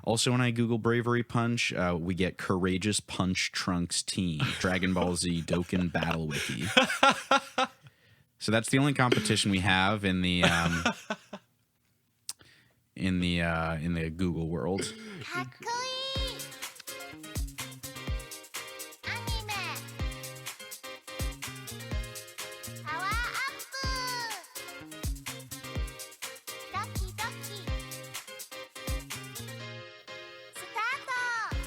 Also, when I Google Bravery Punch, we get Courageous Punch Trunks Team, Dragon Ball Z Dokkan Battle Wiki. So that's the only competition we have in the Google world.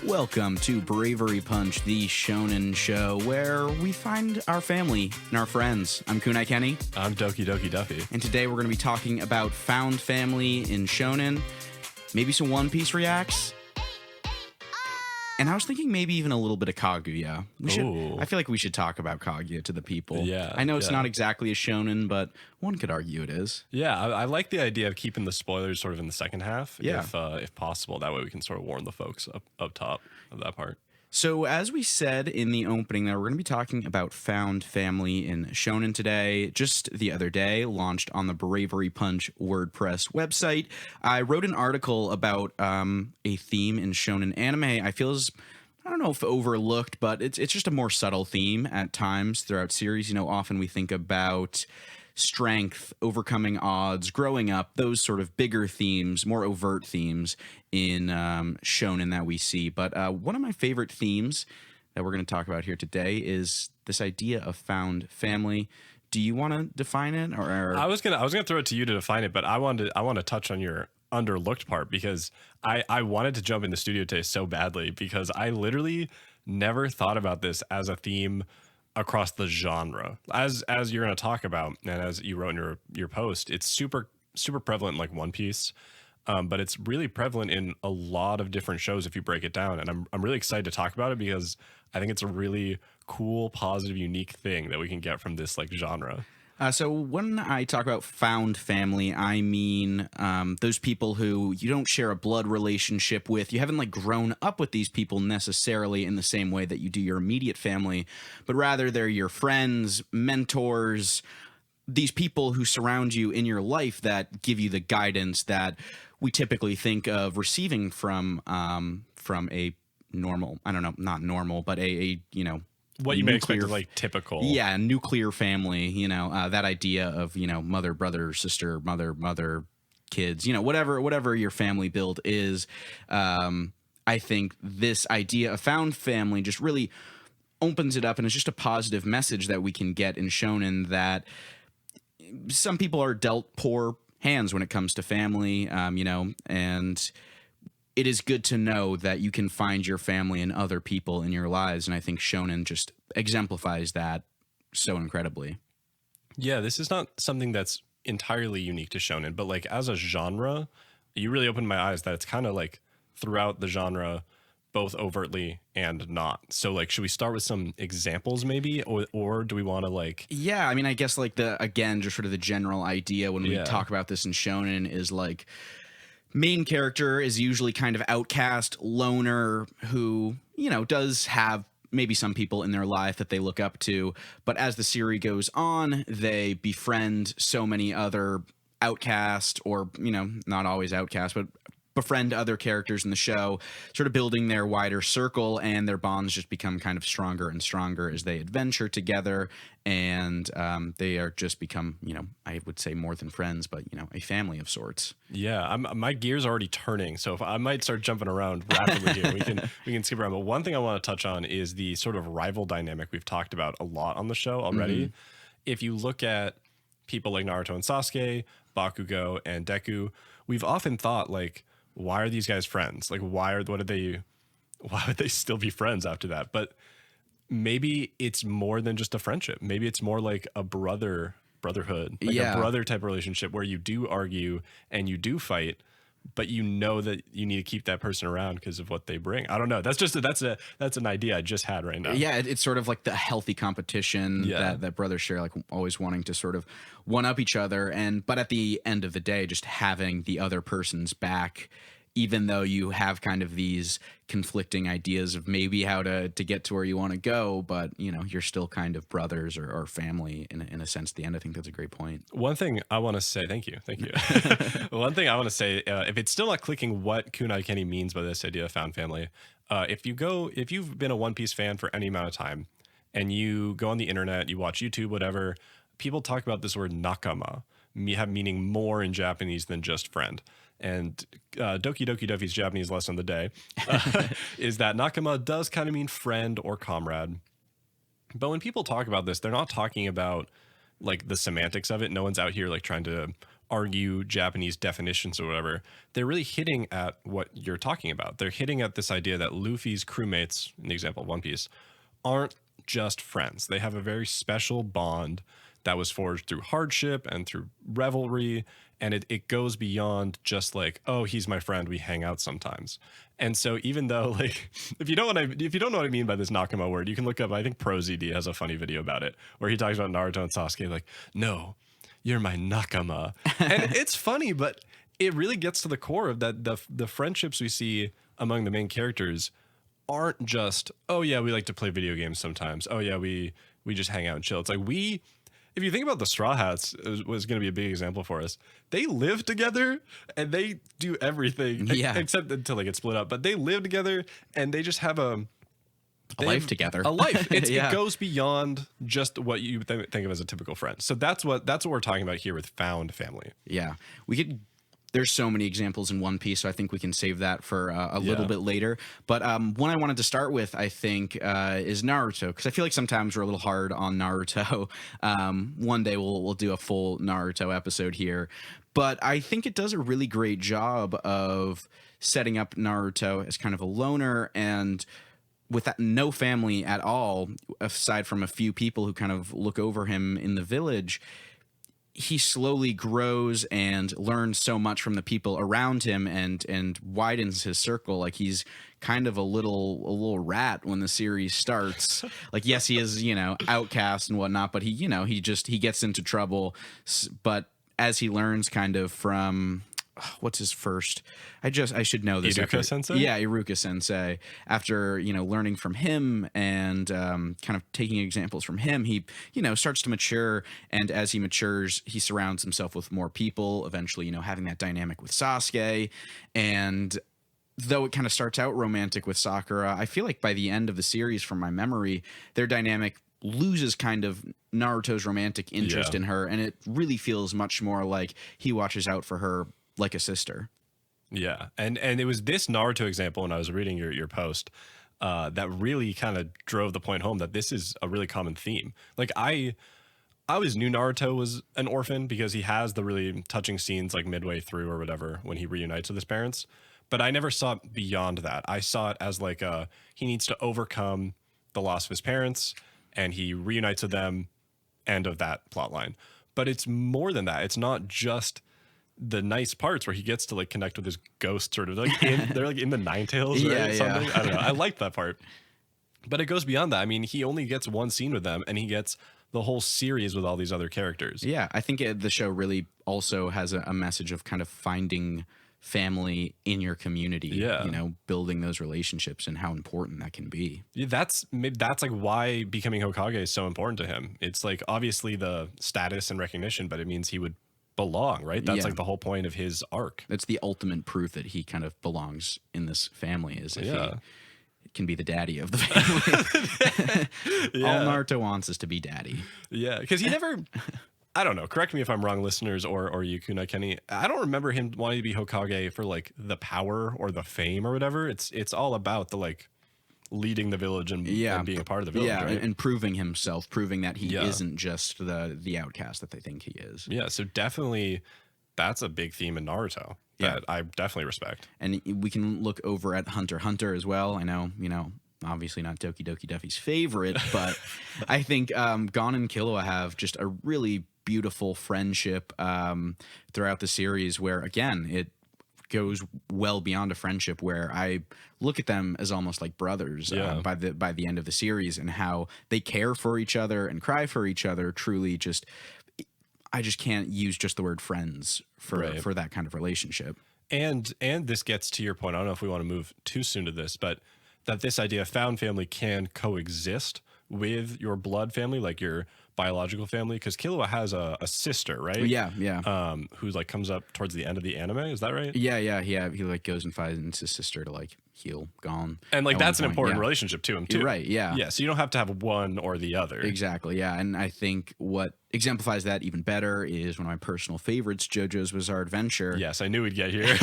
Welcome to Bravery Punch, the Shonen show, where we find our family and our friends. I'm Kunai Kenny. I'm Doki Doki Duffy. And today we're going to be talking about found family in Shonen, maybe some One Piece reacts, and I was thinking maybe even a little bit of Kaguya. I feel like we should talk about Kaguya to the people. Yeah, I know it's not exactly a shonen, but one could argue it is. Yeah, I like the idea of keeping the spoilers sort of in the second half, yeah. if possible. That way we can sort of warn the folks up top of that part. So as we said in the opening, we're going to be talking about found family in Shonen today. Just the other day, launched on the Bravery Punch WordPress website. I wrote an article about a theme in Shonen anime I feel is, I don't know if overlooked, but it's just a more subtle theme at times throughout series. You know, often we think about strength, overcoming odds, growing up, those sort of bigger themes, more overt themes in Shonen that we see. But one of my favorite themes that we're going to talk about here today is this idea of found family. Do you want to define it, or I was gonna throw it to you to define it, but I want to touch on your underlooked part, because I wanted to jump in the studio today so badly, because I literally never thought about this as a theme across the genre, as you're going to talk about, and as you wrote in your post. It's super prevalent in like One Piece, but it's really prevalent in a lot of different shows if you break it down. And I'm really excited to talk about it, because I think it's a really cool, positive, unique thing that we can get from this like genre. So when I talk about found family, I mean those people who you don't share a blood relationship with. You haven't like grown up with these people necessarily in the same way that you do your immediate family, but rather they're your friends, mentors, these people who surround you in your life that give you the guidance that we typically think of receiving from a normal, I don't know, not normal, but a you know, what you may expect, like typical. Yeah, nuclear family, you know, that idea of, you know, mother, brother, sister, mother, kids, you know, whatever your family build is. I think this idea of found family just really opens it up, and it's just a positive message that we can get in Shonen, that some people are dealt poor hands when it comes to family, you know, and it is good to know that you can find your family and other people in your lives. And I think Shonen just exemplifies that so incredibly. Yeah, this is not something that's entirely unique to Shonen, but like as a genre, you really opened my eyes that it's kind of like throughout the genre, both overtly and not. So like, should we start with some examples maybe, or do we want to like... Yeah, I mean, I guess like just sort of the general idea when we talk about this in Shonen is like, main character is usually kind of outcast, loner, who, you know, does have maybe some people in their life that they look up to. But as the series goes on, they befriend so many other outcast, or, you know, not always outcast, but befriend other characters in the show, sort of building their wider circle, and their bonds just become kind of stronger and stronger as they adventure together, and they are just become, you know, I would say more than friends, but, you know, a family of sorts. Yeah, my gears are already turning, so if I might start jumping around rapidly here. We can skip around, but one thing I want to touch on is the sort of rival dynamic we've talked about a lot on the show already. Mm-hmm. If you look at people like Naruto and Sasuke, Bakugo and Deku, we've often thought like, why are these guys friends? Like, why would they still be friends after that? But maybe it's more than just a friendship. Maybe it's more like a brotherhood, like a brother type relationship, where you do argue and you do fight, but you know that you need to keep that person around because of what they bring. I don't know. That's an idea I just had right now. Yeah, it's sort of like the healthy competition that brothers share, like always wanting to sort of one up each other, but at the end of the day, just having the other person's back even though you have kind of these conflicting ideas of maybe how to get to where you want to go, but you're still kind of brothers or family in a sense at the end. I think that's a great point. One thing I want to say, thank you. One thing I want to say, if it's still not clicking what Kunai Kenny means by this idea of found family, if you've been a One Piece fan for any amount of time and you go on the internet, you watch YouTube, whatever, people talk about this word nakama, meaning more in Japanese than just friend. And Doki Doki Duffy's Japanese lesson of the day is that nakama does kind of mean friend or comrade. But when people talk about this, they're not talking about like the semantics of it. No one's out here like trying to argue Japanese definitions or whatever. They're really hitting at what you're talking about. They're hitting at this idea that Luffy's crewmates, in the example of One Piece, aren't just friends. They have a very special bond that was forged through hardship and through revelry. And it goes beyond just like, oh, he's my friend, we hang out sometimes. And so even though like, if you don't know what I mean by this nakama word, you can look up, I think ProZD has a funny video about it where he talks about Naruto and Sasuke like, no, you're my nakama. And it's funny, but it really gets to the core of that. The friendships we see among the main characters aren't just, oh yeah, we like to play video games sometimes. Oh yeah, we just hang out and chill. It's like if you think about the Straw Hats, it was going to be a big example for us. They live together and they do everything except until they get split up. But they live together and they just have a life together. A life. It goes beyond just what you think of as a typical friend. So that's what we're talking about here with found family. Yeah, there's so many examples in One Piece, so I think we can save that for a little bit later. But one I wanted to start with, I think, is Naruto, because I feel like sometimes we're a little hard on Naruto. One day we'll do a full Naruto episode here. But I think it does a really great job of setting up Naruto as kind of a loner and with that, no family at all, aside from a few people who kind of look over him in the village. He slowly grows and learns so much from the people around him and widens his circle. Like he's kind of a little rat when the series starts. Like, yes, he is, outcast and whatnot, but he gets into trouble. But as he learns kind of from, what's his first? I should know this. Iruka Sensei? Yeah, Iruka Sensei. After, learning from him and kind of taking examples from him, he, starts to mature. And as he matures, he surrounds himself with more people, eventually, having that dynamic with Sasuke. And though it kind of starts out romantic with Sakura, I feel like by the end of the series, from my memory, their dynamic loses kind of Naruto's romantic interest in her. And it really feels much more like he watches out for her like a sister. Yeah. And it was this Naruto example when I was reading your post that really kind of drove the point home that this is a really common theme. Like I always knew Naruto was an orphan because he has the really touching scenes like midway through or whatever when he reunites with his parents. But I never saw it beyond that. I saw it as like he needs to overcome the loss of his parents and he reunites with them, end of that plot line. But it's more than that. It's not just the nice parts where he gets to like connect with his ghost sort of like they're like in the Nine Tails or something. I don't know. I like that part. But it goes beyond that. I mean, he only gets one scene with them and he gets the whole series with all these other characters. Yeah, I think the show really also has a message of kind of finding family in your community, building those relationships and how important that can be. Yeah, that's like why becoming Hokage is so important to him. It's like obviously the status and recognition, but it means he would belong, right? That's like the whole point of his arc. That's the ultimate proof that he kind of belongs in this family, is if he can be the daddy of the family. All Naruto wants is to be daddy. Yeah, because he never I don't know, correct me if I'm wrong, listeners, or you, Kunai Kenny. I don't remember him wanting to be Hokage for like the power or the fame or whatever. It's all about the like leading the village and being a part of the village, right? And proving himself, proving that he isn't just the outcast that they think he is. Yeah, so definitely that's a big theme in Naruto that I definitely respect. And we can look over at Hunter x Hunter as well. I know, obviously not Doki Doki Duffy's favorite, but I think Gon and Killua have just a really beautiful friendship throughout the series where, again, it goes well beyond a friendship, where I look at them as almost like brothers by the end of the series, and how they care for each other and cry for each other. Truly, I just can't use just the word friends for that kind of relationship. And this gets to your point. I don't know if we want to move too soon to this, but that this idea of found family can coexist with your blood family, like your biological family. Because Killua has a sister, right? Yeah. Who like comes up towards the end of the anime. Is that right? Yeah. He like goes and finds his sister to like heal Gon. And like that's an point, important yeah. relationship to him too. You're right. Yeah. Yeah. So you don't have to have one or the other. Exactly. Yeah. And I think what exemplifies that even better is one of my personal favorites, JoJo's Bizarre Adventure. Yes, I knew we'd get here.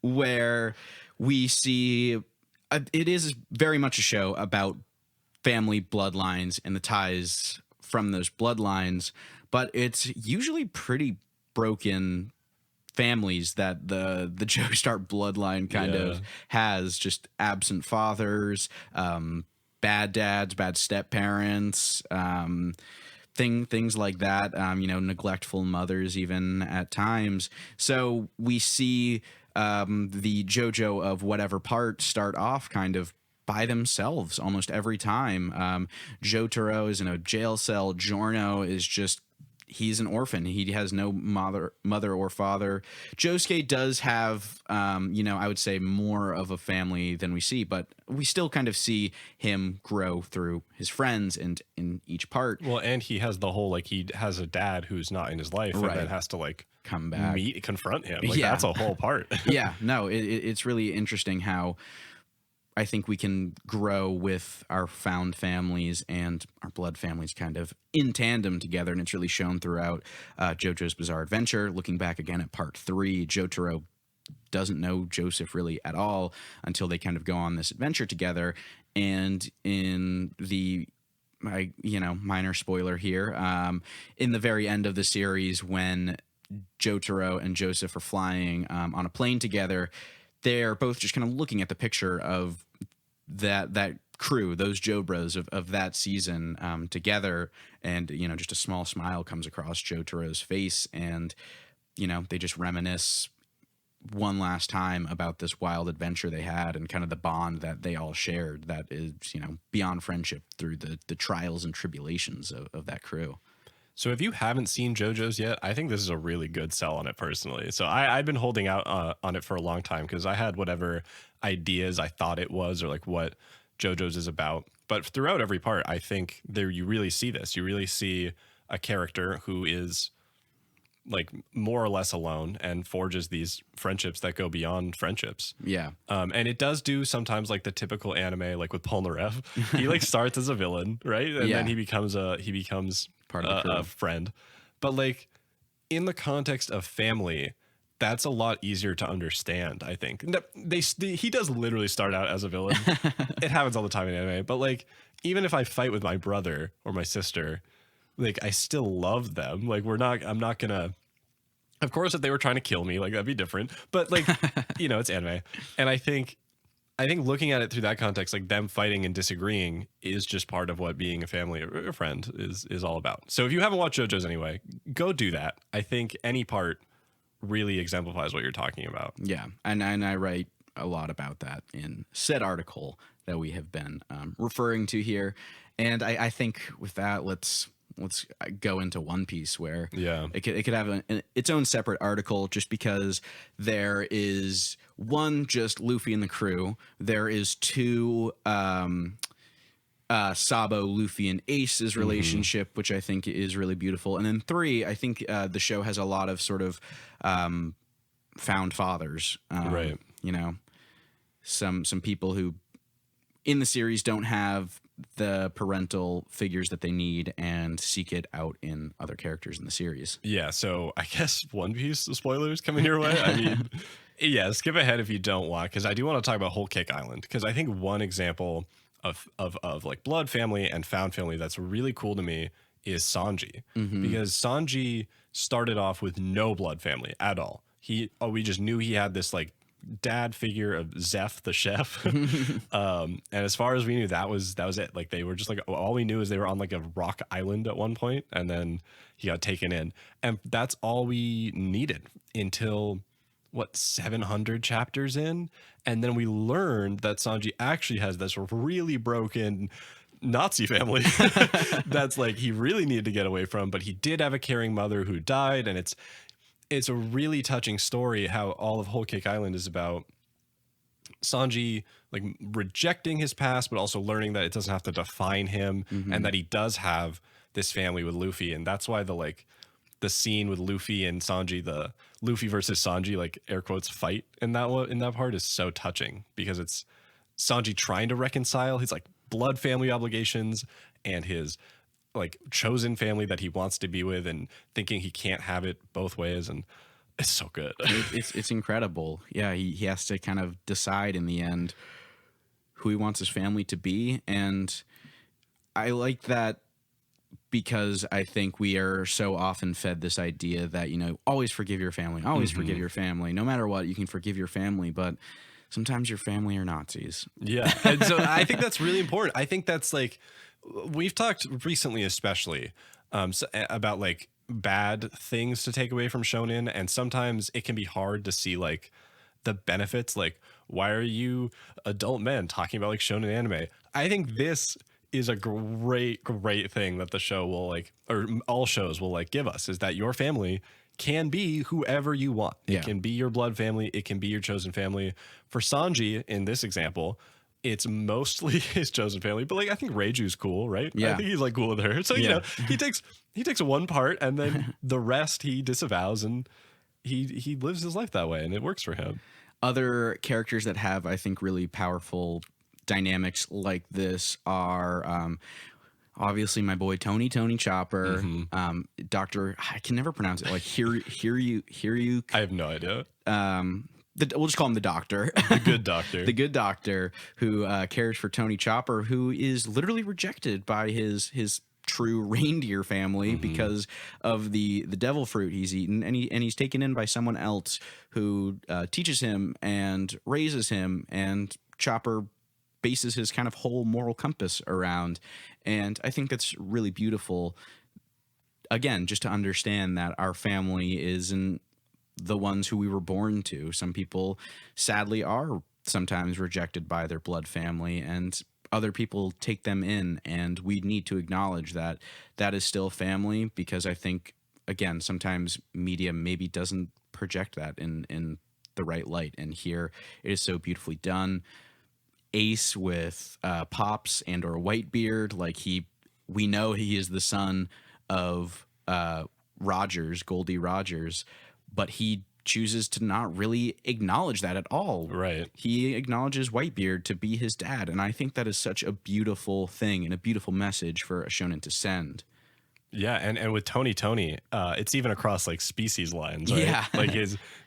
Where we see it is very much a show about family bloodlines and the ties from those bloodlines, but it's usually pretty broken families that the Joestar bloodline kind of has, just absent fathers, bad dads, bad step parents, things like that, neglectful mothers even at times. So we see the JoJo of whatever part start off kind of by themselves almost every time. Jotaro is in a jail cell. Giorno is just, he's an orphan. He has no mother or father. Josuke does have, I would say more of a family than we see, but we still kind of see him grow through his friends and in each part. Well, and he has the whole, like, he has a dad who's not in his life, and then has to like come back, confront him. Like, that's a whole part. It's really interesting how I think we can grow with our found families and our blood families kind of in tandem together. And it's really shown throughout JoJo's Bizarre Adventure. Looking back again at part 3, Jotaro doesn't know Joseph really at all until they kind of go on this adventure together. And in the, minor spoiler here, in the very end of the series, when Jotaro and Joseph are flying on a plane together, they're both just kind of looking at the picture of that crew, those Jobras of that season together, and just a small smile comes across Jotaro's face, and they just reminisce one last time about this wild adventure they had and kind of the bond that they all shared that is beyond friendship through the trials and tribulations of that crew. So if you haven't seen JoJo's yet, I think this is a really good sell on it personally. So I've been holding out on it for a long time because I had whatever ideas I thought it was, or like what JoJo's is about. But throughout every part, I think you really see this. You really see a character who is like more or less alone and forges these friendships that go beyond friendships. Yeah. And it does do sometimes like the typical anime, like with Polnareff. He like starts as a villain, right? And then he becomes part of a friend. But like in the context of family, that's a lot easier to understand, I think. He does literally start out as a villain. It happens all the time in anime. But like, even if I fight with my brother or my sister, like I still love them. Like I'm not gonna, of course, if they were trying to kill me, like that'd be different. But like, it's anime. And I think looking at it through that context, like them fighting and disagreeing is just part of what being a family or a friend is all about. So if you haven't watched JoJo's anyway, go do that. I think any part really exemplifies what you're talking about. Yeah. And I write a lot about that in said article that we have been referring to here. And I think with that, let's go into One Piece, where it could have its own separate article, just because there is one, just Luffy and the crew. There is 2, Sabo, Luffy, and Ace's relationship, which I think is really beautiful. And then 3, I think the show has a lot of sort of found fathers. Right. Some people who in the series don't have the parental figures that they need and seek it out in other characters in the series. Yeah, so I guess One Piece spoilers coming your way. I mean, skip ahead if you don't want, because I do want to talk about Whole Cake Island, because I think one example of like blood family and found family that's really cool to me is Sanji, because Sanji started off with no blood family at all. We just knew he had this like dad figure of Zeph the chef. And as far as we knew, that was it. Like they were just like, all we knew is they were on like a rock island at one point, and then he got taken in, and that's all we needed until 700 chapters in. And then we learned that Sanji actually has this really broken Nazi family that's like he really needed to get away from, but he did have a caring mother who died, and it's a really touching story how all of Whole Cake Island is about Sanji like rejecting his past, but also learning that it doesn't have to define him, and that he does have this family with Luffy. And that's why the scene with Luffy and Sanji, the Luffy versus Sanji, like air quotes, fight in that part is so touching, because it's Sanji trying to reconcile his like blood family obligations and his like chosen family that he wants to be with, and thinking he can't have it both ways. And it's so good. It's incredible. Yeah, he has to kind of decide in the end who he wants his family to be. And I like that, because I think we are so often fed this idea that, you know, always forgive your family, always forgive your family. No matter what, you can forgive your family, but sometimes your family are Nazis. Yeah. And so I think that's really important. I think that's like, we've talked recently, especially about like bad things to take away from Shonen. And sometimes it can be hard to see like the benefits. Like, why are you adult men talking about like Shonen anime? I think this is a great thing that the show will like, or all shows will like give us, is that your family can be whoever you want. It can be your blood family. It can be your chosen family. For Sanji, in this example, it's mostly his chosen family, but like I think Reiju's cool, right? Yeah. I think he's like cool with her. So you know, he takes one part, and then the rest he disavows, and he lives his life that way, and it works for him. Other characters that have, I think, really powerful dynamics like this are obviously my boy Tony Chopper, Dr. I can never pronounce it, like hear you. I have no idea. We'll just call him the doctor. The good doctor. The good doctor who cares for Tony Chopper, who is literally rejected by his true reindeer family because of the devil fruit he's eaten, and he's taken in by someone else who teaches him and raises him, and Chopper bases his kind of whole moral compass around. And I think that's really beautiful, again, just to understand that our family isn't the ones who we were born to. Some people sadly are sometimes rejected by their blood family, and other people take them in, and we need to acknowledge that that is still family, because I think, again, sometimes media maybe doesn't project that in the right light, and here it is so beautifully done. Ace with Pops and or Whitebeard, like we know he is the son of Rogers, Goldie Rogers, but he chooses to not really acknowledge that at all. Right. He acknowledges Whitebeard to be his dad, and I think that is such a beautiful thing and a beautiful message for a shonen to send. Yeah, and with Tony, it's even across like species lines, right? Yeah. Like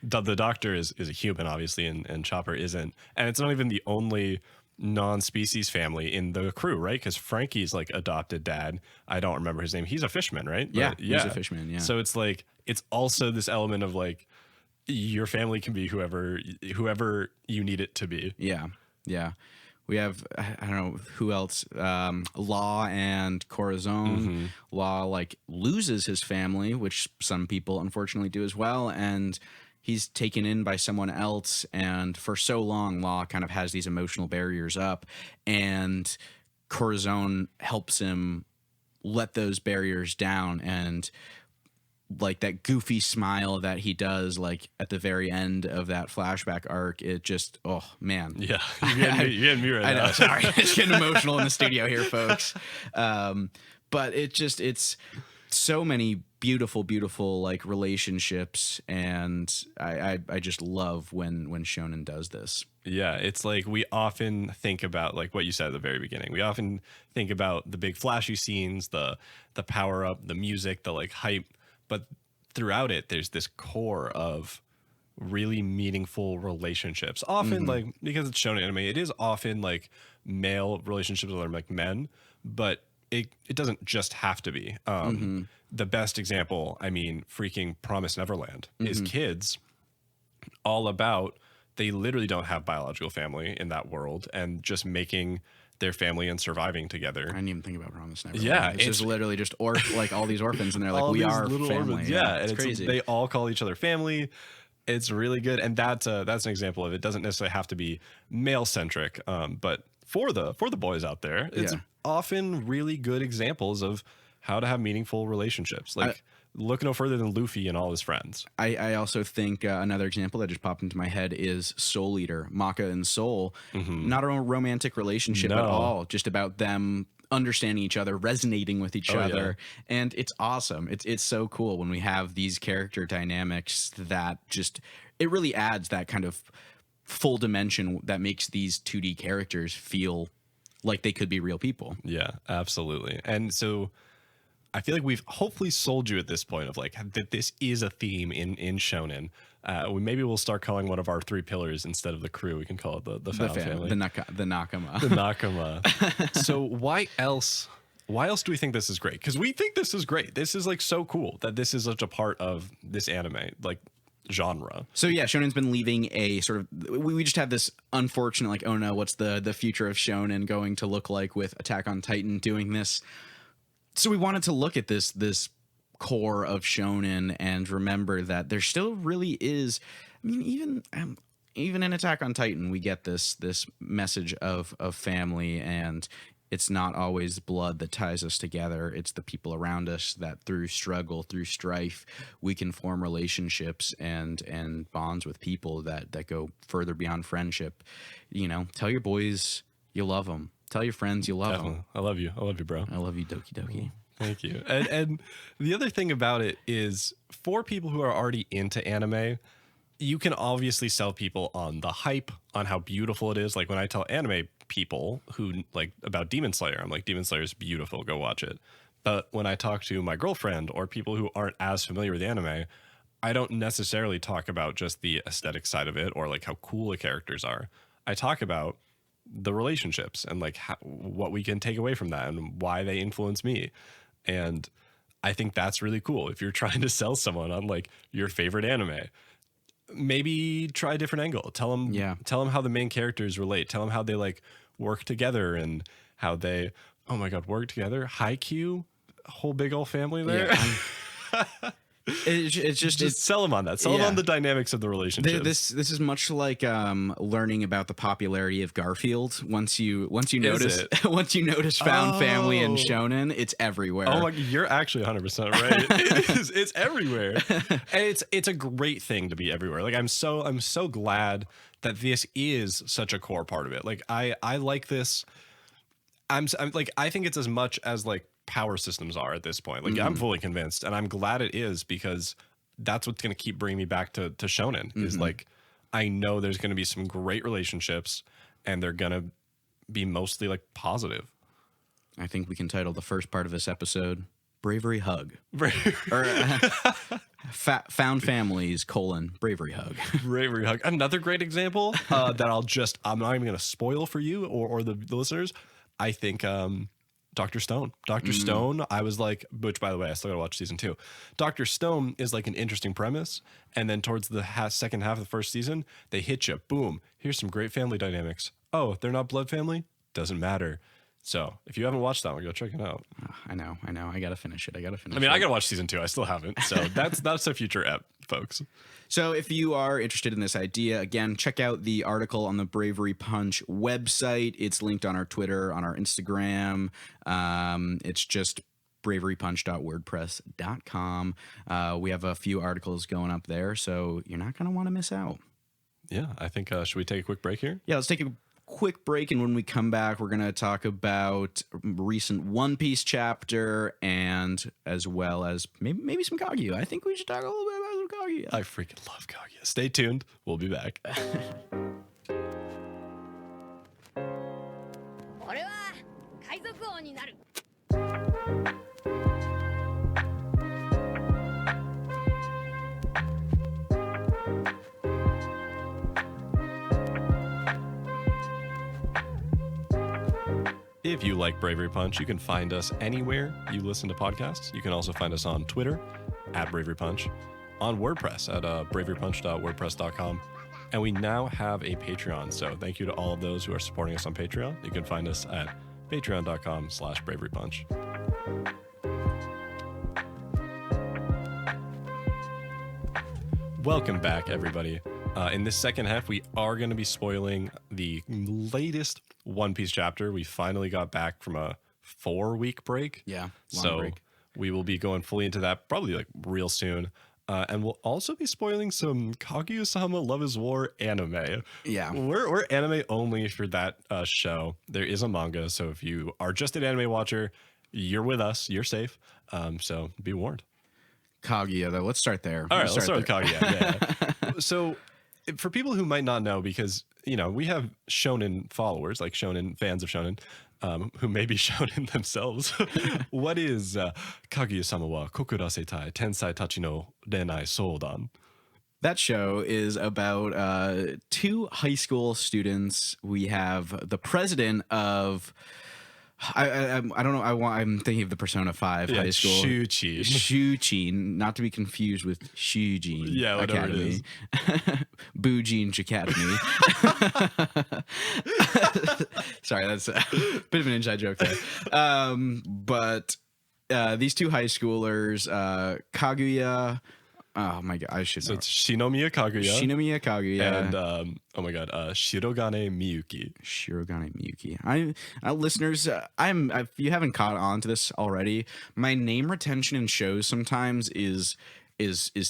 the doctor is a human, obviously, and Chopper isn't. And it's not even the only non-species family in the crew, right? Because Frankie's like adopted dad, I don't remember his name. He's a fisherman, right? Yeah, he's a fisherman, yeah. So it's like, it's also this element of like, your family can be whoever you need it to be. Yeah, yeah. We have, I don't know who else, Law and Corazon. Law like loses his family, which some people unfortunately do as well, and he's taken in by someone else. And for so long, Law kind of has these emotional barriers up, and Corazon helps him let those barriers down. And like that goofy smile that he does like at the very end of that flashback arc, it just, oh man. Yeah, you're getting me right now. I know, sorry. It's getting emotional in the studio here, folks. But it's so many beautiful like relationships, and I just love when shonen does this. Yeah, it's like we often think about like what you said at the very beginning. We often think about the big flashy scenes, the power up, the music, the like hype. But throughout it, there's this core of really meaningful relationships. Often, like, because it's shonen anime, it is often like male relationships that are like men, but it doesn't just have to be. The best example, I mean, freaking Promised Neverland is kids all about, they literally don't have biological family in that world, and just making their family and surviving together. I didn't even think about Promised Neverland. Yeah, it's just literally just like all these orphans, and they're like, we are family. Orphans. Yeah, it's and crazy. They all call each other family. It's really good, and that's an example of it. Doesn't necessarily have to be male centric, but for the boys out there, it's often really good examples of how to have meaningful relationships. Like look no further than Luffy and all his friends. I also think another example that just popped into my head is Soul Eater, Maka and Soul. Not a romantic relationship at all, just about them understanding each other, resonating with each other. And it's awesome. It's so cool when we have these character dynamics that just, it really adds that kind of full dimension that makes these 2D characters feel like they could be real people. Yeah, absolutely. And so I feel like we've hopefully sold you at this point of like that this is a theme in Shonen. Maybe we'll start calling one of our 3 pillars instead of the crew. We can call it the found family. The Nakama. The Nakama. So why else do we think this is great? Because we think this is great. This is like so cool that this is such a part of this anime like genre. So yeah, Shonen's been leaving a sort of, we just have this unfortunate like, oh no, what's the future of Shonen going to look like with Attack on Titan doing this? So we wanted to look at this core of Shonen and remember that there still really is, I mean, even in Attack on Titan, we get this message of family, and it's not always blood that ties us together. It's the people around us that through struggle, through strife, we can form relationships and bonds with people that go further beyond friendship. You know, tell your boys you love them. Tell your friends you love them. I love you, bro. I love you, Doki Doki. Thank you. And the other thing about it is, for people who are already into anime, you can obviously sell people on the hype, on how beautiful it is. Like when I tell anime people who like about Demon Slayer, I'm like, Demon Slayer is beautiful, go watch it. But when I talk to my girlfriend or people who aren't as familiar with anime, I don't necessarily talk about just the aesthetic side of it or like how cool the characters are. I talk about the relationships and like what we can take away from that and why they influence me. And I think that's really cool. If you're trying to sell someone on like your favorite anime, maybe try a different angle. Tell them how the main characters relate. Tell them how they like work together and how they, oh my God, work together. Haikyuu, whole big old family there. Yeah, it's just sell them on that. Sell them on the dynamics of the relationship. This is much like learning about the popularity of Garfield. Once you notice once you notice found family and Shonen, it's everywhere. Oh my, you're actually 100% right. It is. It's everywhere, and it's a great thing to be everywhere. Like I'm so glad that this is such a core part of it. Like I like this. I'm like, I think it's as much as like power systems are at this point. Like I'm fully convinced, and I'm glad it is, because that's what's going to keep bringing me back to Shonen is like, I know there's going to be some great relationships and they're going to be mostly like positive. I think we can title the first part of this episode Bravery Hug. Or Found Families, Bravery Hug. Bravery Hug. Another great example that I'm not even going to spoil for you or the listeners. I think Dr. Stone. Dr. Stone, I was like, which by the way, I still gotta watch season 2. Dr. Stone is like an interesting premise. And then towards the second half of the first season, they hit you. Boom. Here's some great family dynamics. Oh, they're not blood family? Doesn't matter. So if you haven't watched that one, go check it out. I know. I gotta finish it. I gotta watch season 2. I still haven't. So that's a future ep, folks. So if you are interested in this idea, again, check out the article on the Bravery Punch website. It's linked on our Twitter, on our Instagram. It's just braverypunch.wordpress.com. We have a few articles going up there, so you're not going to want to miss out. Yeah, I think, should we take a quick break here? Yeah, let's take a quick break, and when we come back, we're going to talk about recent One Piece chapter, and as well as maybe some Kaguya. I think we should talk a little bit about some Kaguya. I freaking love Kaguya. Stay tuned. We'll be back. If you like Bravery Punch, you can find us anywhere you listen to podcasts. You can also find us on Twitter at Bravery Punch, on WordPress at braverypunch.wordpress.com. And we now have a Patreon. So thank you to all of those who are supporting us on Patreon. You can find us at patreon.com/braverypunch. Welcome back, everybody. In this second half, we are going to be spoiling the latest One Piece chapter. We finally got back from a 4-week break. Yeah, long break. We will be going fully into that probably like real soon. And we'll also be spoiling some Kaguya-sama Love is War anime. Yeah. We're anime only for that show. There is a manga, so if you are just an anime watcher, you're with us. You're safe. So be warned. Kaguya, though. Let's start there. All right, let's start with Kaguya. Yeah. So for people who might not know, because, we have Shonen followers, like Shonen fans of Shonen, who may be Shonen themselves. What is Kaguya-sama wa kokurasetai tensai tachi no renai soudan? That show is about two high school students. We have the president of... I don't know. I'm thinking of the Persona 5 high school. Shuchin, not to be confused with Shujin Academy. Bujin Academy. Sorry, that's a bit of an inside joke there. But these two high schoolers, Kaguya. Oh my god, I should know. So it's Shinomiya Kaguya. Shinomiya Kaguya. And oh my god, Shirogane Miyuki. Shirogane Miyuki. Listeners, if you haven't caught on to this already, my name retention in shows sometimes is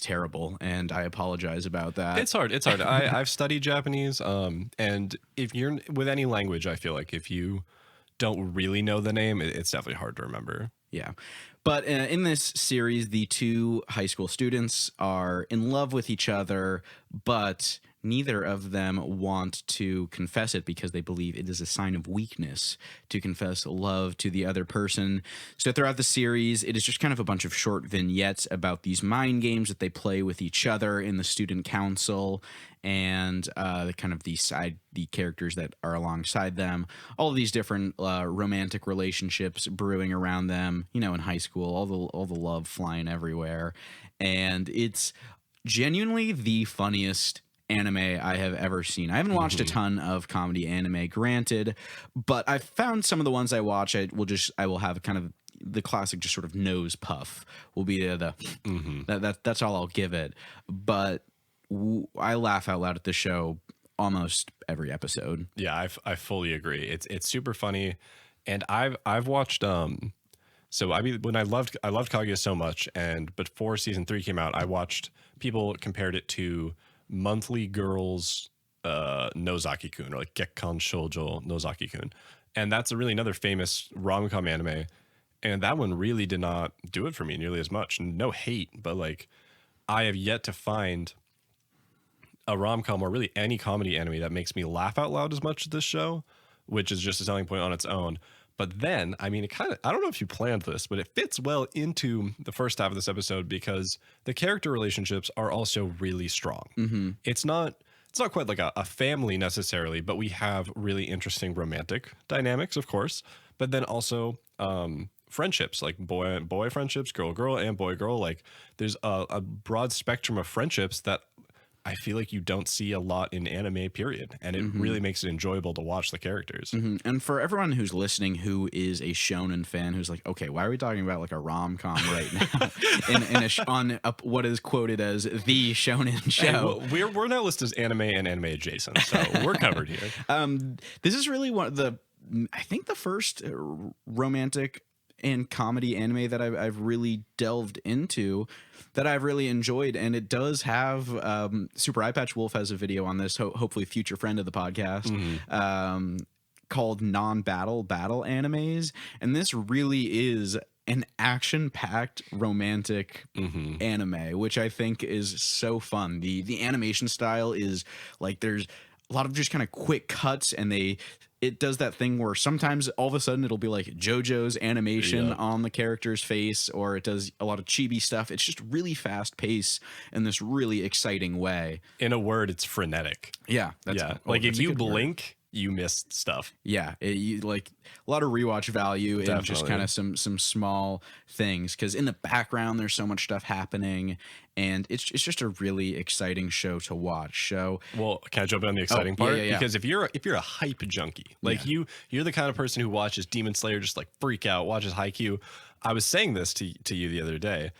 terrible, and I apologize about that. It's hard. I've studied Japanese, and if you're with any language, I feel like if you don't really know the name, it's definitely hard to remember. Yeah. But in this series, the two high school students are in love with each other, but neither of them want to confess it because they believe it is a sign of weakness to confess love to the other person. So throughout the series, it is just kind of a bunch of short vignettes about these mind games that they play with each other in the student council, and the characters that are alongside them, all of these different romantic relationships brewing around them, in high school, all the love flying everywhere. And it's genuinely the funniest anime I have ever seen. I haven't watched a ton of comedy anime, granted, but I've found some of the ones I watch, I will have kind of the classic just sort of nose puff will be that's all I'll give it. But I laugh out loud at the show almost every episode. Yeah, I fully agree. It's super funny, and I've watched so when I loved Kaguya so much, and before season 3 came out, I watched people compared it to Monthly Girls Nozaki-kun, or like Gekkan Shoujo Nozaki-kun, and that's really another famous rom-com anime, and that one really did not do it for me nearly as much. No hate, but like I have yet to find a rom-com or really any comedy anime that makes me laugh out loud as much as this show, which is just a selling point on its own. But then, I mean, I don't know if you planned this, but it fits well into the first half of this episode because the character relationships are also really strong. Mm-hmm. It's not quite like a family necessarily, but we have really interesting romantic dynamics, of course, but then also friendships, like boy friendships, girl, and boy. Like there's a broad spectrum of friendships that I feel like you don't see a lot in anime, period. And it really makes it enjoyable to watch the characters. And for everyone who's listening who is a shonen fan who's like, okay, why are we talking about like a rom-com right now on what is quoted as the shonen show? Hey, well, we're now listed as anime and anime adjacent, so we're covered here. This is really I think the first romantic and comedy anime that I've really delved into, that I've really enjoyed. And it does have Super Eye Patch Wolf has a video on this, hopefully future friend of the podcast, called Non-Battle Battle Animes. And this really is an action-packed romantic anime, which I think is so fun. The animation style is like, there's a lot of just kind of quick cuts, and it does that thing where sometimes all of a sudden it'll be like JoJo's animation on the character's face, or it does a lot of chibi stuff. It's just really fast paced in this really exciting way. In a word, it's frenetic. Yeah. Like if you blink, you miss stuff. Yeah. Like a lot of rewatch value in just kind of some small things, because in the background there's so much stuff happening, and it's just a really exciting show to watch. So, well, can I jump in on the exciting part? Yeah. Because if you're a hype junkie, like you're the kind of person who watches Demon Slayer just like freak out, watches Haikyuu. I was saying this to you the other day.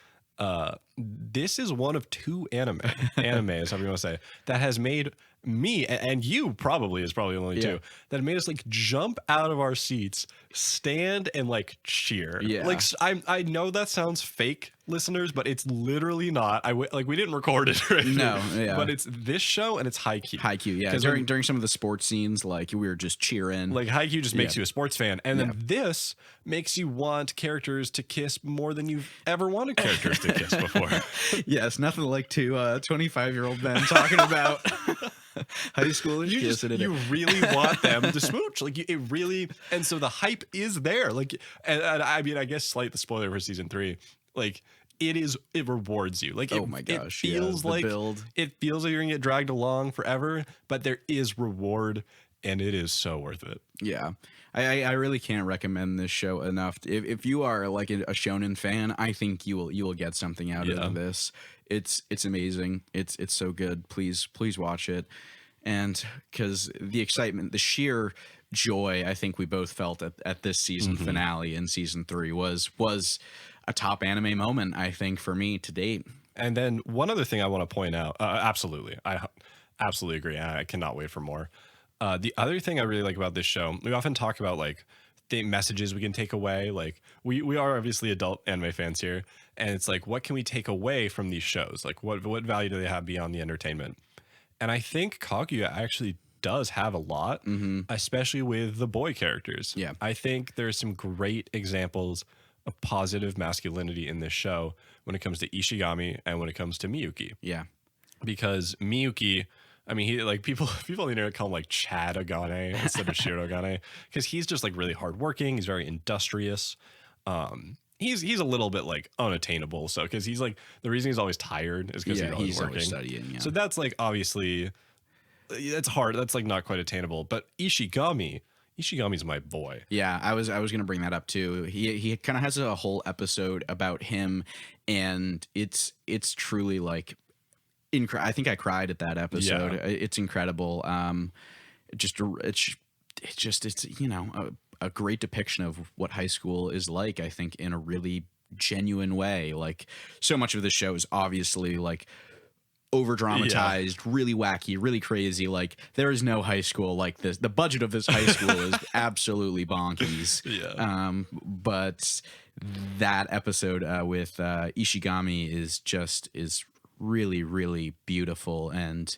This is one of two animes, however you want to say, that has made me and you probably is probably only two that made us like jump out of our seats, stand and like cheer. Yeah. Like I know that sounds fake, listeners, but it's literally not. Like we didn't record it or anything. No, yeah. But it's this show and it's Haikyuu. Haikyuu, yeah. During some of the sports scenes, like we were just cheering. Like Haikyuu just makes you a sports fan, and then this makes you want characters to kiss more than you've ever wanted characters to kiss before. Yes, nothing like two 25-year-old men talking about high school and you really want them to smooch. Like it really, and so the hype is there. Like, and I mean, I guess slight the spoiler for season 3. Like it rewards you. Like, oh my gosh, it feels like build. It feels like you're gonna get dragged along forever, but there is reward, and it is so worth it. Yeah. I really can't recommend this show enough. If you are like a Shonen fan, I think you will get something out of this. It's amazing. It's so good. Please watch it. And because the excitement, the sheer joy I think we both felt at this season finale in season 3 was a top anime moment, I think, for me to date. And then one other thing I want to point out, absolutely, I absolutely agree. I cannot wait for more. The other thing I really like about this show, we often talk about like the messages we can take away. Like we are obviously adult anime fans here, and it's like, what can we take away from these shows? Like what value do they have beyond the entertainment? And I think Kaguya actually does have a lot, especially with the boy characters. Yeah, I think there's some great examples of positive masculinity in this show when it comes to Ishigami and when it comes to Miyuki. Yeah, because Miyuki, I mean, he like people on the internet call him like Chad Ogane instead of Shiro Ogane, because he's just like really hardworking. He's very industrious. He's a little bit like unattainable. So because he's like, the reason he's always tired is because he's working. Always studying. Yeah. So that's like obviously that's hard. That's like not quite attainable. But Ishigami's my boy. Yeah, I was gonna bring that up too. He kind of has a whole episode about him, and it's truly like. I think I cried at that episode. Yeah. It's incredible. It's you know a great depiction of what high school is like. I think in a really genuine way. Like so much of the show is obviously like over dramatized, really wacky, really crazy. Like there is no high school like this. The budget of this high school is absolutely bonkies. Yeah. But that episode with Ishigami is really, really beautiful and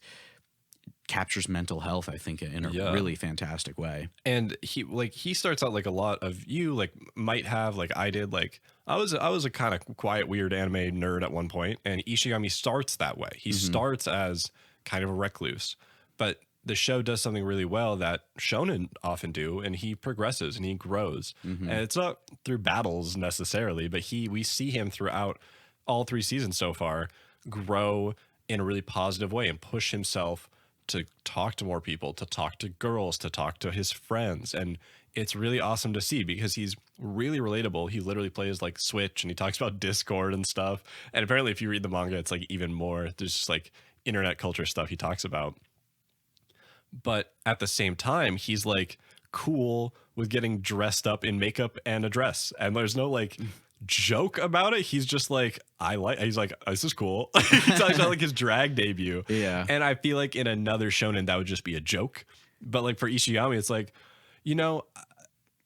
captures mental health, I think, in a really fantastic way. And he starts out like a lot of you like might have, like I did. Like I was a kind of quiet, weird anime nerd at one point, and Ishigami starts that way. He starts as kind of a recluse, but the show does something really well that shonen often do, and he progresses and he grows. And it's not through battles necessarily, but we see him throughout all 3 seasons so far grow in a really positive way and push himself to talk to more people, to talk to girls, to talk to his friends. And it's really awesome to see because he's really relatable. He literally plays like Switch and he talks about Discord and stuff. And apparently if you read the manga, it's like even more, there's just like internet culture stuff he talks about. But at the same time, he's like cool with getting dressed up in makeup and a dress. And there's no like joke about it. He's just like, he's like, this is cool. He talks about like his drag debut. Yeah. And I feel like in another shonen that would just be a joke. But like for Ishigami, it's like, you know,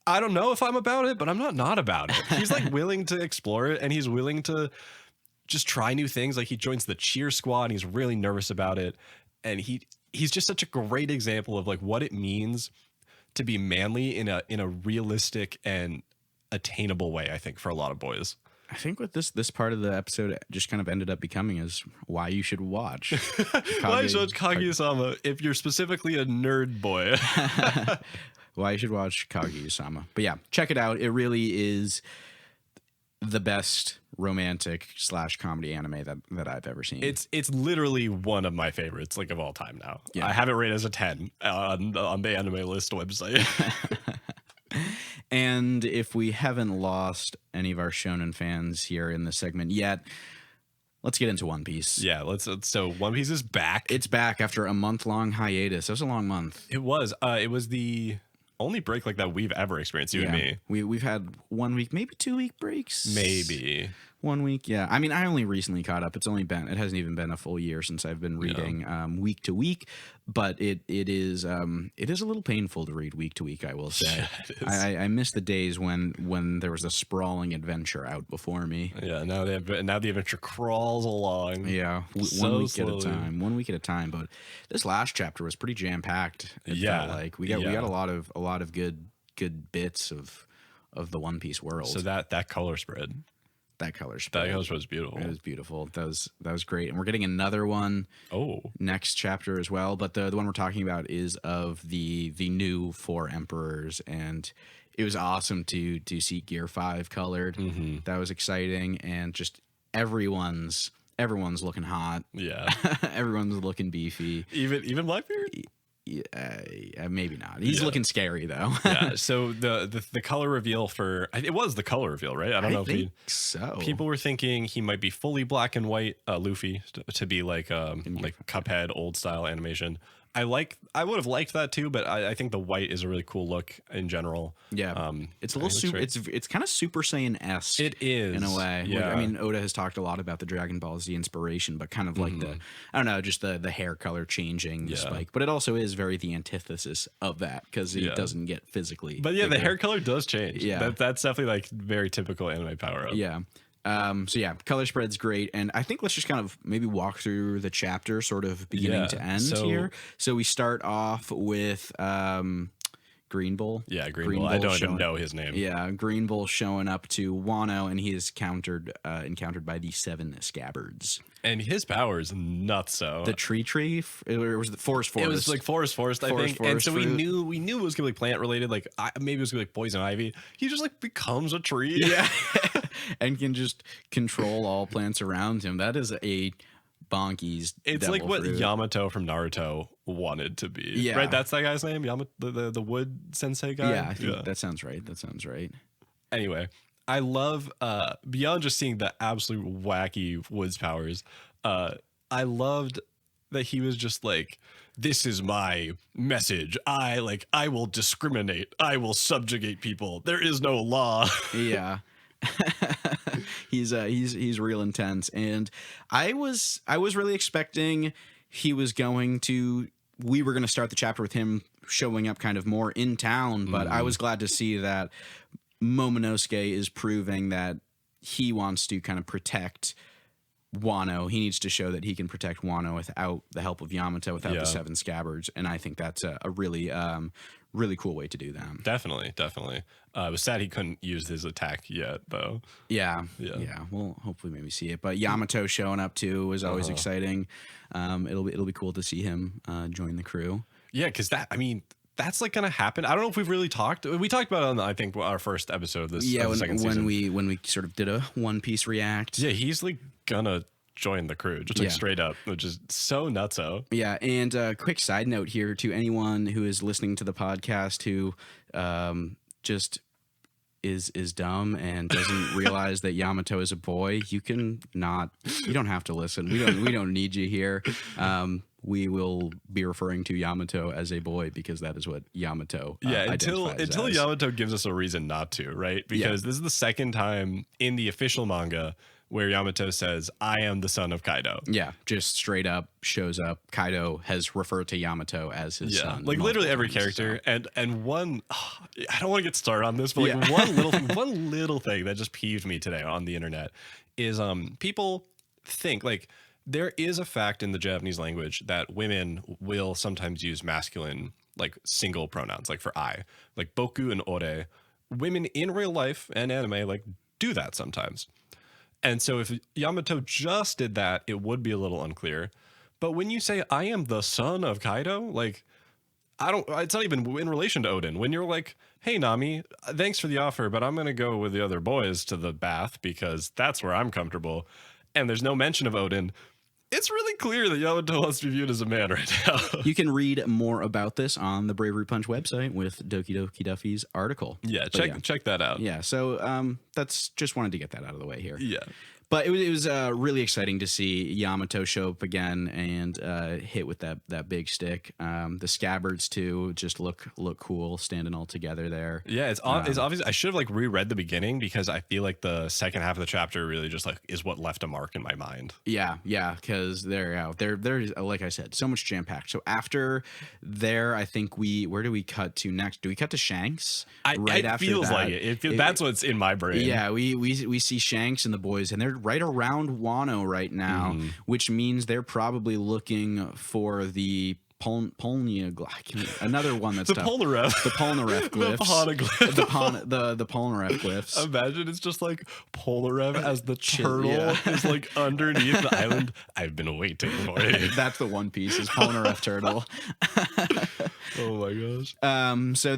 I don't know if I'm about it, but I'm not about it. He's like willing to explore it, and he's willing to just try new things. Like he joins the cheer squad and he's really nervous about it. And he's just such a great example of like what it means to be manly in a realistic and attainable way, I think, for a lot of boys. I think what this part of the episode just kind of ended up becoming is why you should watch. Why you should watch Kaguya-sama if you're specifically a nerd boy. Why you should watch Kaguya-sama. But yeah, check it out. It really is the best romantic / comedy anime that I've ever seen. It's literally one of my favorites, like of all time now. Yeah. I have it rated as a 10 on the Anime List website. And if we haven't lost any of our shonen fans here in this segment yet, let's get into One Piece. Yeah, so One Piece is back. It's back after a month-long hiatus. It was a long month. It was the only break like that we've ever experienced, you and me. We've had 1 week, maybe 2 week breaks. Maybe. 1 week, yeah. I mean, I only recently caught up. It hasn't even been a full year since I've been reading week to week, but it is a little painful to read week to week, I will say. Yeah, it is. I miss the days when there was a sprawling adventure out before me. Yeah, now the adventure crawls along. Yeah, So 1 week slowly. at a time. 1 week at a time. But this last chapter was pretty jam packed. Yeah, like we got a lot of good bits of the One Piece world. So that color spread. That color spread. That color spread was beautiful. It was beautiful. That was great. And we're getting another one next chapter as well. But the one we're talking about is of the new 4 emperors, and it was awesome to see Gear 5 colored. Mm-hmm. That was exciting, and just everyone's looking hot. Yeah. Everyone's looking beefy. Even Blackbeard? Yeah, maybe not. He's looking scary though. Yeah. So the color reveal it was the color reveal, right? I don't know if so. People were thinking he might be fully black and white, Luffy, to be like Cuphead old style animation. I would have liked that too, but I think the white is a really cool look in general. Yeah, it's a little super. It's kind of Super Saiyan-esque. It is in a way. Yeah, I mean, Oda has talked a lot about the Dragon Ball Z inspiration, but kind of like I don't know, just the hair color changing, the spike. But it also is very the antithesis of that because it doesn't get physically. But yeah, the hair color does change. Yeah, that's definitely like very typical anime power up. Yeah. So yeah, color spread's great, and I think let's just kind of maybe walk through the chapter, sort of beginning to end here. So we start off with Green Bull. Yeah, Green Bull. I don't even know his name. Yeah, Green Bull showing up to Wano, and he is encountered by the 7 scabbards. And his power is nuts. So the tree, it was the forest. It was like forest, I think. And so we knew it was gonna be plant related. Like maybe it was gonna be like poison ivy. He just like becomes a tree. Yeah, and can just control all plants around him. That is a bonkies. It's like what Yamato from Naruto wanted to be. Yeah, right. That's that guy's name, Yamato, the wood sensei guy. Yeah, I think that sounds right. Anyway, I love beyond just seeing the absolute wacky woods powers. I loved that he was just like, this is my message. I will discriminate. I will subjugate people. There is no law. Yeah. He's real intense, and I was really expecting we were going to start the chapter with him showing up kind of more in town, but I was glad to see that Momonosuke is proving that he wants to kind of protect Wano. He needs to show that he can protect Wano without the help of Yamato, without the 7 scabbards, and I think that's a really really cool way to do that. Definitely. It was sad he couldn't use his attack yet, though. Yeah. We'll hopefully maybe see it. But Yamato showing up too is always exciting. It'll be cool to see him join the crew. Yeah, because that's like gonna happen. I don't know if we've really talked. We talked about it on I think our first episode of this. Yeah, second season. when we sort of did a One Piece react. Yeah, he's like gonna join the crew, just like straight up, which is so nutso. Yeah, and quick side note here to anyone who is listening to the podcast who just is dumb and doesn't realize that Yamato is a boy. You don't have to listen. We don't need you here. We will be referring to Yamato as a boy because that is what Yamato until as. Yamato gives us a reason not to, right? Because this is the second time in the official manga where Yamato says, I am the son of Kaido. Yeah, just straight up shows up. Kaido has referred to Yamato as his son. Like literally every character. So. And one, I don't want to get started on this, but like one little thing that just peeved me today on the internet is people think like there is a fact in the Japanese language that women will sometimes use masculine like single pronouns, like for I, like boku and ore. Women in real life and anime like do that sometimes. And so if Yamato just did that, it would be a little unclear. But when you say, I am the son of Kaido, like, it's not even in relation to Odin. When you're like, hey, Nami, thanks for the offer, but I'm going to go with the other boys to the bath because that's where I'm comfortable. And there's no mention of Odin. It's really clear that Yamato wants to be viewed as a man right now. You can read more about this on the Bravery Punch website with Doki Doki Duffy's article. Yeah, check that out. Yeah, so that's just wanted to get that out of the way here. Yeah. But it was really exciting to see Yamato show up again and hit with that big stick. The scabbards too just look cool standing all together there. Yeah, it's obvious. I should have like reread the beginning because I feel like the second half of the chapter really just like is what left a mark in my mind. Yeah, because there's like I said, so much jam packed. So after there, I think where do we cut to next? Do we cut to Shanks? It feels like it. That's what's in my brain. Yeah, we see Shanks and the boys, and they're right around Wano right now, which means they're probably looking for the another one that's the tough. Polnareff. The Polnareff glyphs. The Polnareff glyphs. Imagine it's just like Polnareff as the turtle is like underneath the island. I've been waiting for it. That's the One Piece is Polnareff turtle. Oh my gosh. So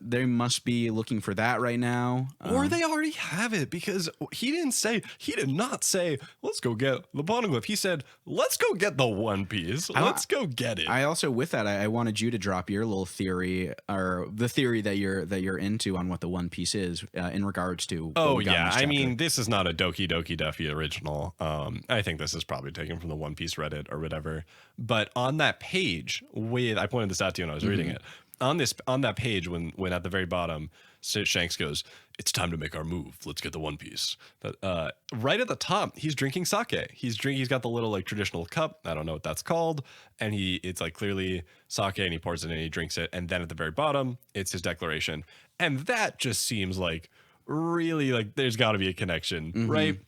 they must be looking for that right now. Or they already have it because he did not say, let's go get the Poneglyph. He said, let's go get the One Piece. Let's go get it. I also, with that, I wanted you to drop your little theory, or the theory that you're into on what the One Piece is in regards to. Oh yeah, I mean, this is not a Doki Doki Duffy original. I think this is probably taken from the One Piece Reddit or whatever. But on that page, I pointed this out to you when I was reading it. On that page, when at the very bottom, Shanks goes, "It's time to make our move. Let's get the One Piece." Right at the top, he's drinking sake. He's got the little like traditional cup. I don't know what that's called, and it's like clearly sake, and he pours it in and he drinks it. And then at the very bottom, it's his declaration, and that just seems like really like there's got to be a connection, right?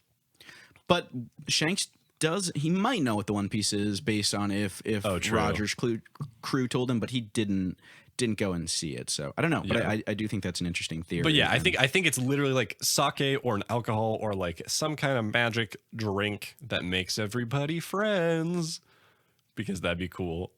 But Shanks he might know what the One Piece is based on if Roger's crew told him, but he didn't go and see it. So I don't know, but I do think that's an interesting theory. But yeah, I think it's literally like sake or an alcohol or like some kind of magic drink that makes everybody friends, because that'd be cool.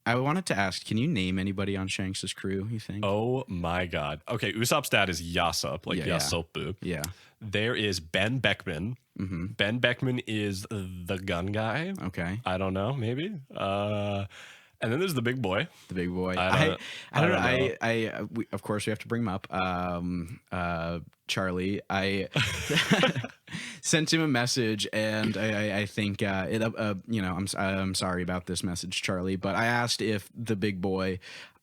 I wanted to ask, can you name anybody on Shanks's crew, you think? Oh my god. Okay, Usopp's dad is Yasop, like Yasopu. Yeah. There is Ben Beckman. Ben Beckman is the gun guy. Okay. I don't know, maybe. And then there's the big boy. The big boy. I don't know. Of course, we have to bring him up. Charlie. I sent him a message, and I think I'm sorry about this message, Charlie. But I asked if the big boy.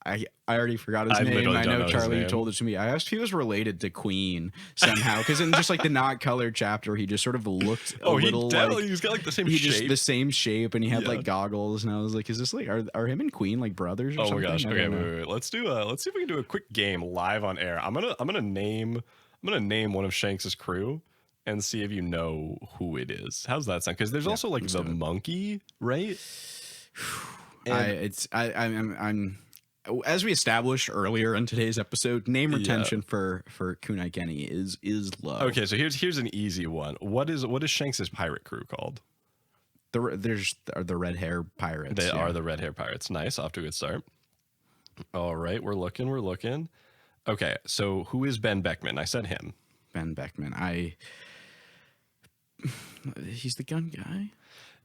I already forgot his name. I know Charlie told it to me. I asked if he was related to Queen somehow, because in just like the Not Colored chapter, he just sort of looked a little like he's got like the same shape. Just the same shape, and he had like goggles, and I was like, is this like are him and Queen like brothers or something? Oh my gosh. Okay, wait. Let's see if we can do a quick game live on air. I'm gonna name one of Shanks's crew and see if you know who it is. How's that sound? Because there's also like the monkey, right? I'm as we established earlier in today's episode, name retention for Kunai Kenny is low. Okay, so here's an easy one. What is Shanks's pirate crew called? There's the red hair pirates. They are the red hair pirates. Nice, off to a good start. All right, we're looking. Okay, so who is Ben Beckman? I said him. Ben Beckman. He's the gun guy.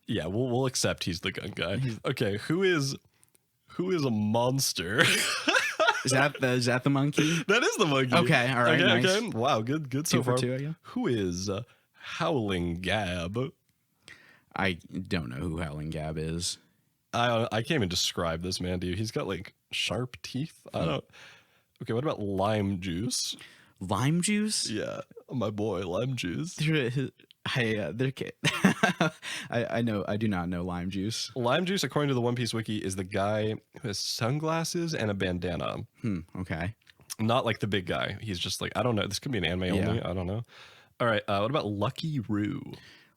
Yeah, we'll accept he's the gun guy. Okay, who is a monster? Is that the monkey? That is the monkey. Okay, all right, nice. Okay. Wow, good so far. 2 for 2, yeah. Who is Howling Gab? I don't know who Howling Gab is. I can't even describe this man to you. He's got like sharp teeth. I don't. Okay, what about Lime Juice? Lime Juice? Yeah, my boy, Lime Juice. I know. I do not know Lime Juice. Lime Juice, according to the One Piece wiki, is the guy who has sunglasses and a bandana. Okay. Not like the big guy. He's just like, I don't know. This could be an anime only. I don't know. All right. What about Lucky Roo?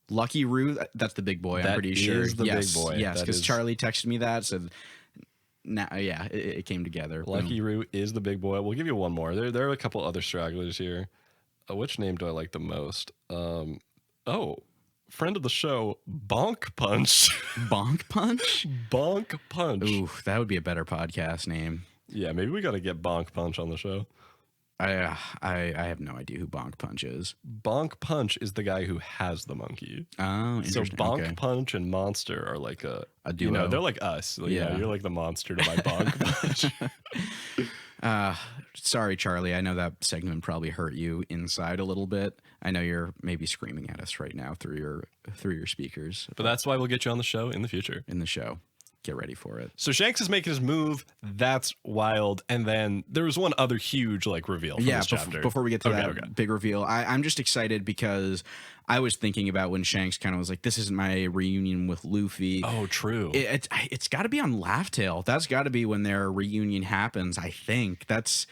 Lucky Roo, that's the big boy. I'm pretty sure. Is the big boy. Yes, because Charlie texted me that. So now, it came together. Lucky Roo is the big boy. We'll give you one more. There are a couple other stragglers here. Which name do I like the most? Friend of the show, Bonk Punch. Bonk Punch? Bonk Punch. Ooh, that would be a better podcast name. Yeah, maybe we got to get Bonk Punch on the show. I have no idea who Bonk Punch is. Bonk Punch is the guy who has the monkey. Oh, interesting. So Bonk Punch and Monster are like a duo. They're like us. Like, you're like the monster to my Bonk Punch. sorry, Charlie. I know that segment probably hurt you inside a little bit. I know you're maybe screaming at us right now through your speakers. But that's why we'll get you on the show in the future. In the show. Get ready for it. So Shanks is making his move. That's wild. And then there was one other huge reveal from this chapter. Before we get to that big reveal, I'm just excited because I was thinking about when Shanks kind of was like, this isn't my reunion with Luffy. Oh, true. It's got to be on Laugh Tale. That's got to be when their reunion happens, I think. That's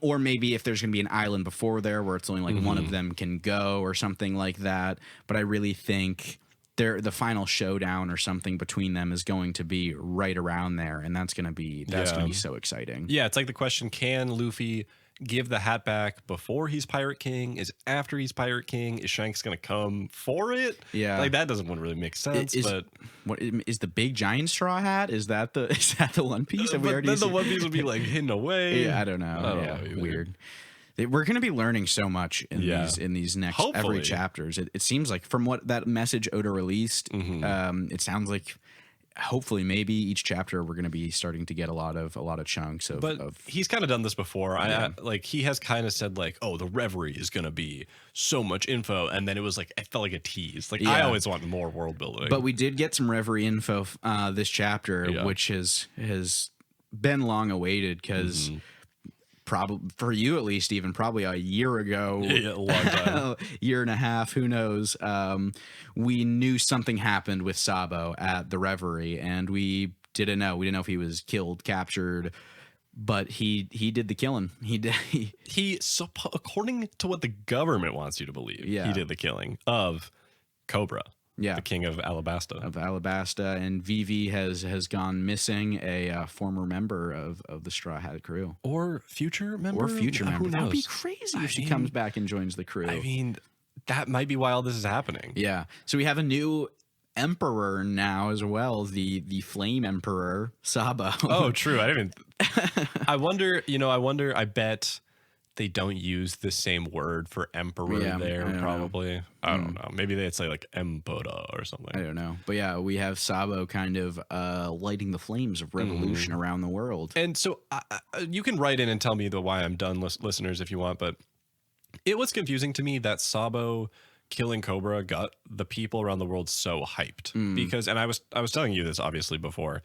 or maybe if there's going to be an island before there where it's only one of them can go or something like that. But I really think the final showdown or something between them is going to be right around there, and that's going to be so exciting. Yeah, it's like the question: can Luffy give the hat back before he's Pirate King? Is after he's Pirate King? Is Shanks going to come for it? Yeah, that doesn't really make sense. But what is the big giant straw hat? Is that the One Piece? Have we already? Then the One Piece would be hidden away. Yeah, I don't know. Weird. We're going to be learning so much in these next every chapters. It seems like from what that message Oda released, it sounds like hopefully maybe each chapter we're going to be starting to get a lot of chunks of. But he's kind of done this before. Yeah. He has kind of said oh, the Reverie is going to be so much info, and then it was it felt like a tease. I always want more world building. But we did get some Reverie info this chapter, which has been long awaited because. Probably for you at least, even probably a year ago, a long time, year and a half, who knows? We knew something happened with Sabo at the Reverie, and we didn't know. We didn't know if he was killed, captured, but he did the killing. He did. So according to what the government wants you to believe, he did the killing of Cobra. Yeah, the king of Alabasta. And Vivi has gone missing, a former member of the Straw Hat crew. Or future member? That would be crazy if she comes back and joins the crew. I mean, that might be while this is happening. Yeah. So we have a new emperor now as well, the Flame Emperor, Sabo. Oh, true. I wonder, I bet they don't use the same word for emperor there, probably. I don't know. Maybe they'd say Emperor or something. I don't know. But yeah, we have Sabo kind of lighting the flames of revolution around the world. And so you can write in and tell me why I'm done, listeners, if you want. But it was confusing to me that Sabo killing Cobra got the people around the world so hyped. Because, and I was telling you this obviously before,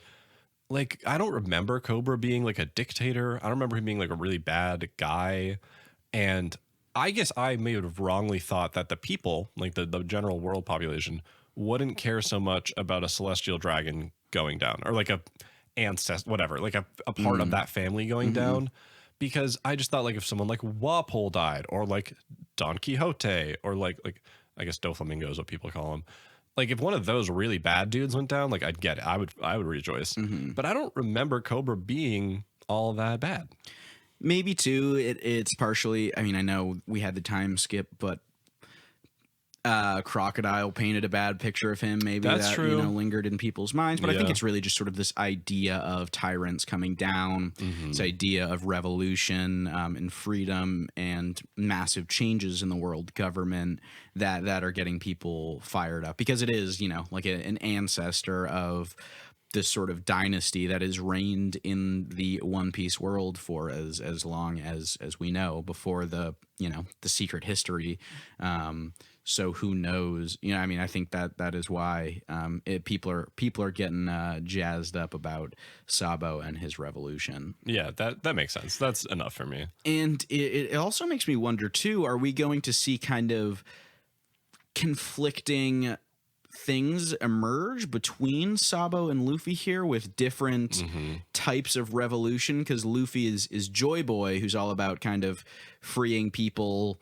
I don't remember Cobra being a dictator. I don't remember him being a really bad guy. And I guess I may have wrongly thought that the people, the general world population, wouldn't care so much about a celestial dragon going down or a ancestor, whatever, a part of that family going down. Because I just thought if someone like Walpole died or Don Quixote or I guess Doflamingo is what people call him. If one of those really bad dudes went down, I'd get it. I would rejoice. But I don't remember Cobra being all that bad. Maybe too. It's partially. I mean, I know we had the time skip, but Crocodile painted a bad picture of him. Maybe that's true. Lingered in people's minds. But I think it's really just sort of this idea of tyrants coming down, this idea of revolution and freedom and massive changes in the world government that are getting people fired up, because it is, an ancestor of this sort of dynasty that has reigned in the One Piece world for as long as we know, before the secret history. So who knows? I think that is why people are getting jazzed up about Sabo and his revolution. Yeah, that makes sense. That's enough for me. And it also makes me wonder too: are we going to see kind of conflicting things emerge between Sabo and Luffy here with different types of revolution? Because Luffy is Joy Boy, who's all about kind of freeing people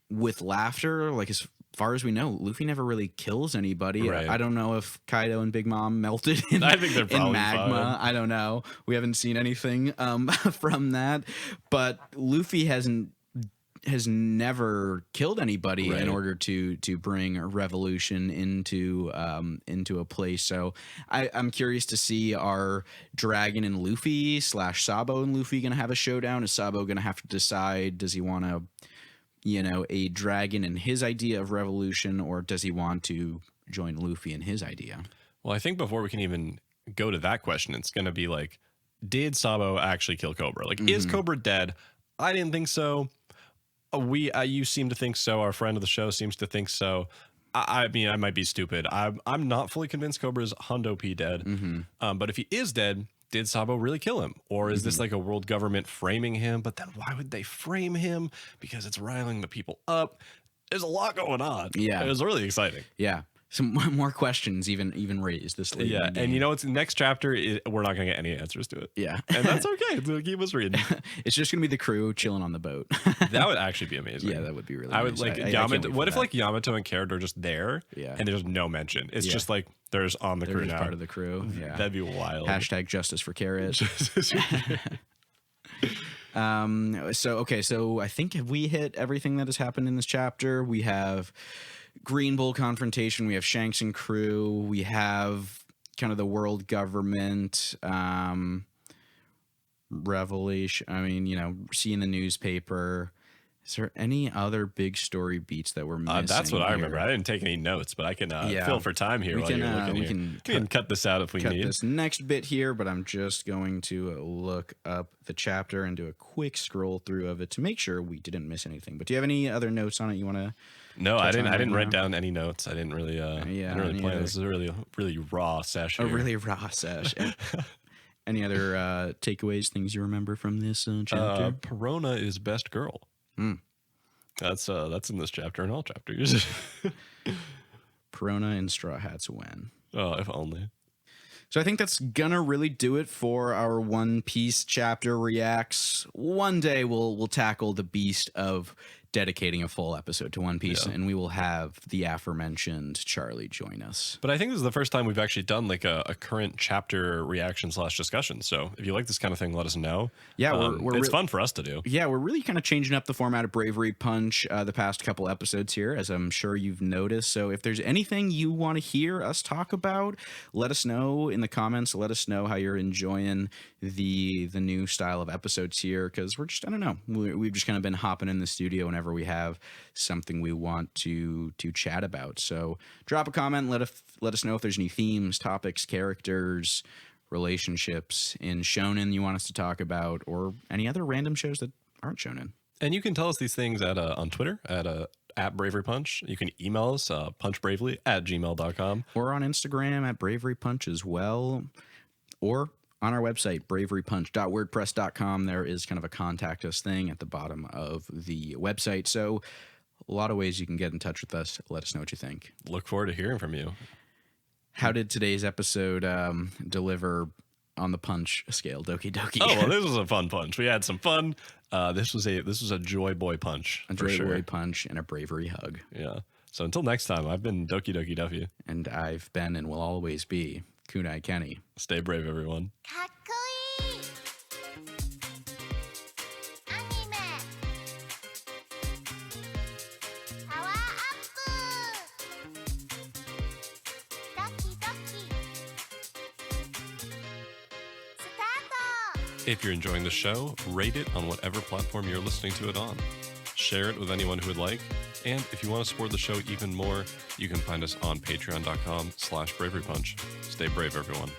with laughter. As far as we know, Luffy never really kills anybody. Right. I don't know if Kaido and Big Mom melted in, I think they're probably in magma. fine. I don't know. We haven't seen anything from that. But Luffy has never killed anybody in order to bring a revolution into a place. So I'm curious to see, are Dragon and Luffy / Sabo and Luffy going to have a showdown? Is Sabo going to have to decide, does he want to a dragon in his idea of revolution, or does he want to join Luffy in his idea? Well, I think before we can even go to that question, it's going to be did Sabo actually kill Cobra? Is Cobra dead? I didn't think so. You seem to think so. Our friend of the show seems to think so. I mean, I might be stupid. I'm not fully convinced Cobra's Hondo P dead. But if he is dead, did Sabo really kill him? Or is this like a world government framing him? But then why would they frame him? Because it's riling the people up. There's a lot going on. Yeah. It was really exciting. Yeah. Some more questions even raised this late. Yeah, and you know what's next chapter is we're not gonna get any answers to it. Yeah. And that's okay. So keep us reading. It's just gonna be the crew chilling on the boat. That would actually be amazing. Yeah, that would be really I nice. would like I can't Yamato. wait What for if that. like Yamato and Carrot are just there? Yeah. And there's no mention. It's just like there's on the They're crew just now. part of the crew. Yeah. That'd be wild. Hashtag justice for Carrot. So I think have we hit everything that has happened in this chapter? We have Green Bull confrontation, we have Shanks and crew, we have kind of the world government revelation. I mean, seeing the newspaper. Is there any other big story beats that we're missing? That's what I here? remember. I didn't take any notes, but I can fill for time here while you're looking. We can cut this out if we cut need. This next bit here, but I'm just going to look up the chapter and do a quick scroll through of it to make sure we didn't miss anything. But do you have any other notes on it you want to? No, I didn't write down any notes. I didn't really. Plan. Either. This is a really raw session. A really raw sesh. Any other takeaways, things you remember from this chapter? Perona is best girl. That's in this chapter and all chapters. Perona and Straw Hats win. Oh, if only. So I think that's gonna really do it for our One Piece chapter reacts. One day we'll tackle the beast of dedicating a full episode to One Piece, and we will have the aforementioned Charlie join us. But I think this is the first time we've actually done like a current chapter reaction / discussion. So if you like this kind of thing, let us know. Yeah, it's fun for us to do. Yeah, we're really kind of changing up the format of Bravery Punch the past couple episodes here, as I'm sure you've noticed. So if there's anything you want to hear us talk about, let us know in the comments. Let us know how you're enjoying the new style of episodes here, because we're just, I don't know, we've just kind of been hopping in the studio whenever we have something we want to chat about. So drop a comment, let us know if there's any themes, topics, characters, relationships in Shonen you want us to talk about, or any other random shows that aren't Shonen. And you can tell us these things on Twitter at Bravery Punch. You can email us punchbravely@gmail.com, or on Instagram at Bravery Punch as well, or on our website, braverypunch.wordpress.com. There is kind of a contact us thing at the bottom of the website. So a lot of ways you can get in touch with us. Let us know what you think. Look forward to hearing from you. How did today's episode deliver on the punch scale, Doki Doki? Oh, well, this was a fun punch. We had some fun. This was a joy boy punch. A joy boy punch and a bravery hug. Yeah. So until next time, I've been Doki Doki Duffy. And I've been and will always be Kunai Kenny. Stay brave, everyone. かっこいいアニメパワーアップドキドキスタート If you're enjoying the show, rate it on whatever platform you're listening to it on. Share it with anyone who would like. And if you want to support the show even more, you can find us on patreon.com/braverypunch. Stay brave, everyone.